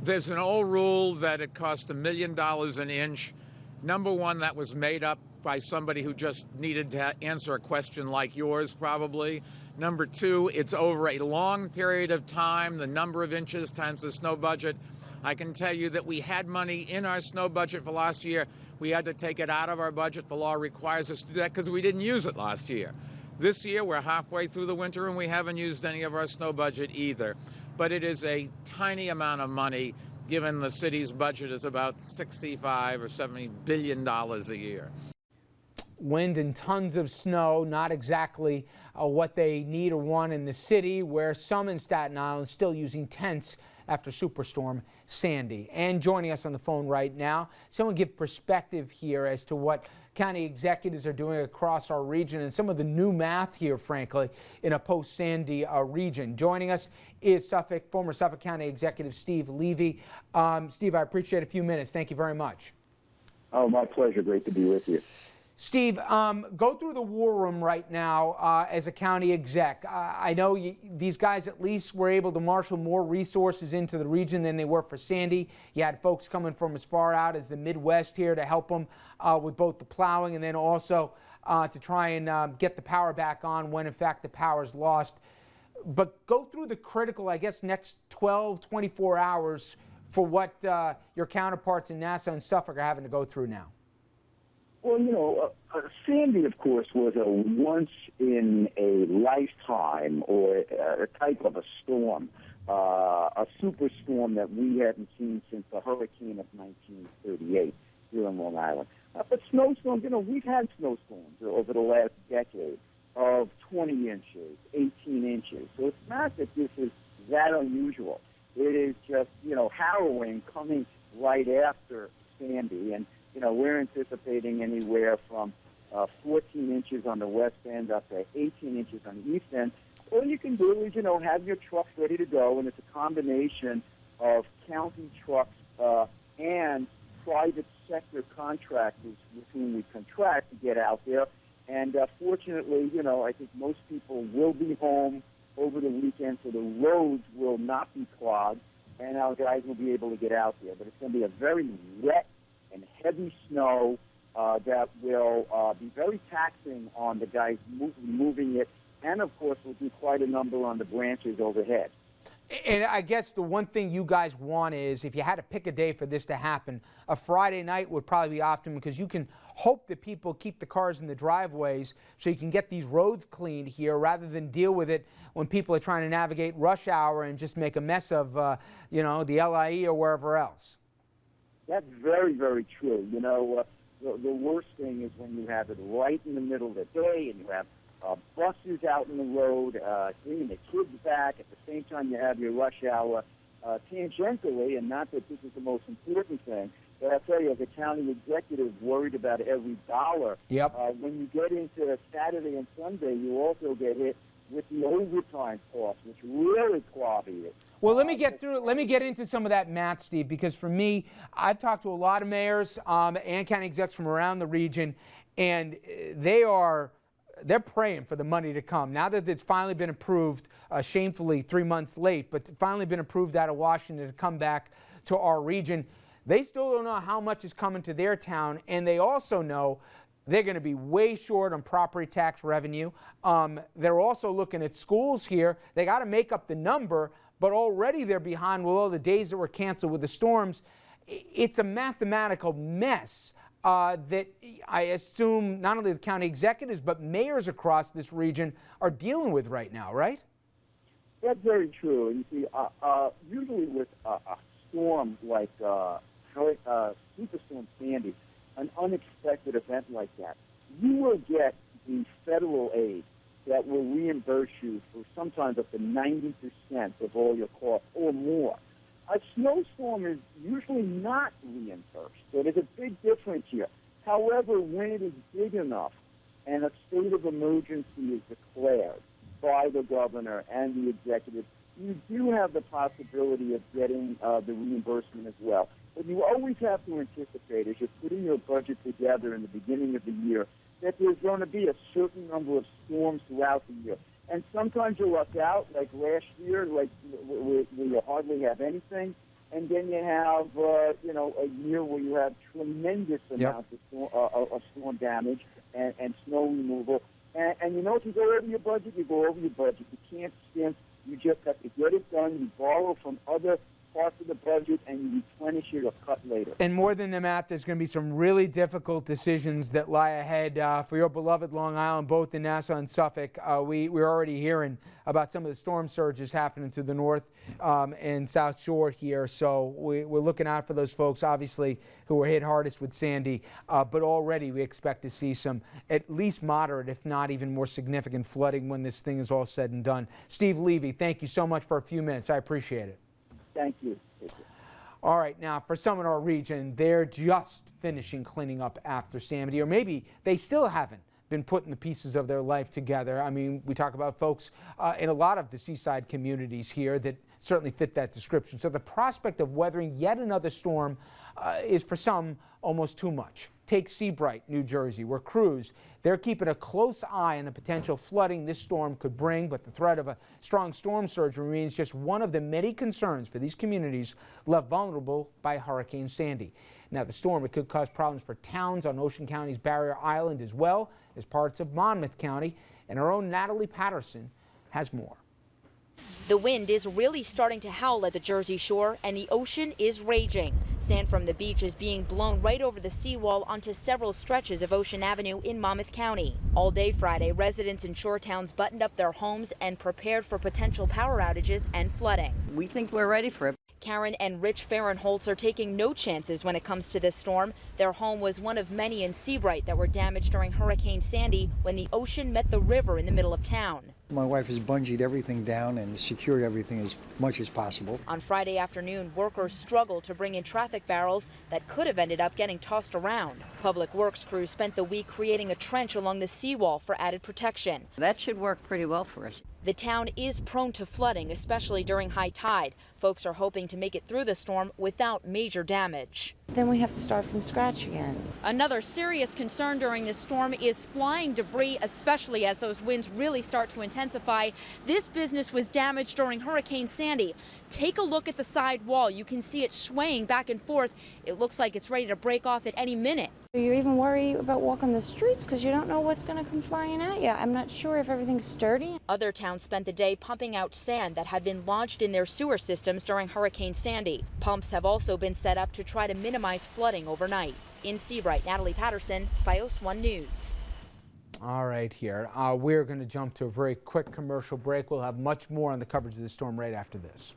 There's an old rule that it costs $1 million an inch. Number one, that was made up by somebody who just needed to answer a question like yours, probably. Number two, it's over a long period of time, the number of inches times the snow budget. I can tell you that we had money in our snow budget for last year. We had to take it out of our budget. The law requires us to do that because we didn't use it last year. This year, we're halfway through the winter and we haven't used any of our snow budget either. But it is a tiny amount of money given the city's budget is about 65 or $70 billion a year. Wind and tons of snow, not exactly what they need or want in the city, where some in Staten Island still using tents after Superstorm Sandy. And joining us on the phone right now, someone give perspective here as to what county executives are doing across our region and some of the new math here, frankly, in a post-Sandy region. Joining us is former Suffolk County Executive Steve Levy. Steve, I appreciate a few minutes. Thank you very much. Oh, my pleasure. Great to be with you. Steve, go through the war room right now as a county exec. I know these guys at least were able to marshal more resources into the region than they were for Sandy. You had folks coming from as far out as the Midwest here to help them with both the plowing and then also to try and get the power back on when, in fact, the power is lost. But go through the critical, I guess, next 12, 24 hours for what your counterparts in Nassau and Suffolk are having to go through now. Well, you know, Sandy, of course, was a once-in-a-lifetime or a type of a storm, a superstorm that we hadn't seen since the hurricane of 1938 here on Long Island. But snowstorms, you know, we've had snowstorms over the last decade of 20 inches, 18 inches. So it's not that this is that unusual. It is just, you know, harrowing coming right after Sandy. And you know, we're anticipating anywhere from 14 inches on the west end up to 18 inches on the east end. All you can do is, you know, have your trucks ready to go, and it's a combination of county trucks and private sector contractors with whom we contract to get out there. And fortunately, you know, I think most people will be home over the weekend, so the roads will not be clogged, and our guys will be able to get out there. But it's going to be a very wet and heavy snow that will be very taxing on the guys moving it, and of course will do quite a number on the branches overhead. And I guess the one thing you guys want is, if you had to pick a day for this to happen, a Friday night would probably be optimum, because you can hope that people keep the cars in the driveways so you can get these roads cleaned here rather than deal with it when people are trying to navigate rush hour and just make a mess of, you know, the LIE or wherever else. That's very, very true. You know, the worst thing is when you have it right in the middle of the day and you have buses out in the road, bringing the kids back. At the same time, you have your rush hour tangentially, and not that this is the most important thing, but I'll tell you, as a county executive worried about every dollar, when you get into Saturday and Sunday, you also get hit with the overtime costs, which really clobby it. Well, let me get through it. Let me get into some of that math, Steve, because for me, I've talked to a lot of mayors and county execs from around the region, and they're praying for the money to come. Now that it's finally been approved, shamefully 3 months late, but finally been approved out of Washington to come back to our region, they still don't know how much is coming to their town, and they also know they're going to be way short on property tax revenue. They're also looking at schools here. They got to make up the number, but already they're behind with all the days that were canceled with the storms. It's a mathematical mess that I assume not only the county executives, but mayors across this region are dealing with right now, right? That's very true. And you see, usually with a storm like Superstorm Sandy, an unexpected event like that, you will get the federal aid that will reimburse you for sometimes up to 90% of all your costs or more. A snowstorm is usually not reimbursed, so there's a big difference here. However, when it is big enough and a state of emergency is declared by the governor and the executive, you do have the possibility of getting the reimbursement as well. But you always have to anticipate, as you're putting your budget together in the beginning of the year, that there's going to be a certain number of storms throughout the year. And sometimes you luck out, like last year, like where you hardly have anything. and then you have, a year where you have tremendous amounts of storm damage and snow removal. And if you go over your budget, you go over your budget. You can't skimp. You just have to get it done. You borrow from other parts of the budget and you replenish it or cut later. And more than the math, there's going to be some really difficult decisions that lie ahead for your beloved Long Island, both in Nassau and Suffolk. We're already hearing about some of the storm surges happening to the north and south shore here. So we're looking out for those folks, obviously, who were hit hardest with Sandy. But already we expect to see some at least moderate, if not even more significant flooding when this thing is all said and done. Steve Levy, thank you so much for a few minutes. I appreciate it. Thank you. All right, now for some in our region, they're just finishing cleaning up after Sandy, or maybe they still haven't been putting the pieces of their life together. I mean, we talk about folks in a lot of the seaside communities here that certainly fit that description. So the prospect of weathering yet another storm is for some almost too much. Take Seabright, New Jersey, where crews, they're keeping a close eye on the potential flooding this storm could bring, but the threat of a strong storm surge remains just one of the many concerns for these communities left vulnerable by Hurricane Sandy. Now, the storm, it could cause problems for towns on Ocean County's Barrier Island as well as parts of Monmouth County, and our own Natalie Patterson has more. The wind is really starting to howl at the Jersey shore, and the ocean is raging. Sand from the beach is being blown right over the seawall onto several stretches of Ocean Avenue in Monmouth County. All day Friday, residents in shore towns buttoned up their homes and prepared for potential power outages and flooding. We think we're ready for it. Karen and Rich Fahrenholtz are taking no chances when it comes to this storm. Their home was one of many in Seabright that were damaged during Hurricane Sandy when the ocean met the river in the middle of town. My wife has bungeed everything down and secured everything as much as possible. On Friday afternoon, workers struggled to bring in traffic barrels that could have ended up getting tossed around. Public Works crews spent the week creating a trench along the seawall for added protection. That should work pretty well for us. The town is prone to flooding, especially during high tide. Folks are hoping to make it through the storm without major damage. Then we have to start from scratch again. Another serious concern during this storm is flying debris, especially as those winds really start to intensify. This business was damaged during Hurricane Sandy. Take a look at the side wall. You can see it swaying back and forth. It looks like it's ready to break off at any minute. You even worry about walking the streets because you don't know what's going to come flying at you. I'm not sure if everything's sturdy. Other towns spent the day pumping out sand that had been lodged in their sewer systems during Hurricane Sandy. Pumps have also been set up to try to minimize flooding overnight. In Seabright, Natalie Patterson, FiOS 1 News. All right, here. We're going to jump to a very quick commercial break. We'll have much more on the coverage of the storm right after this.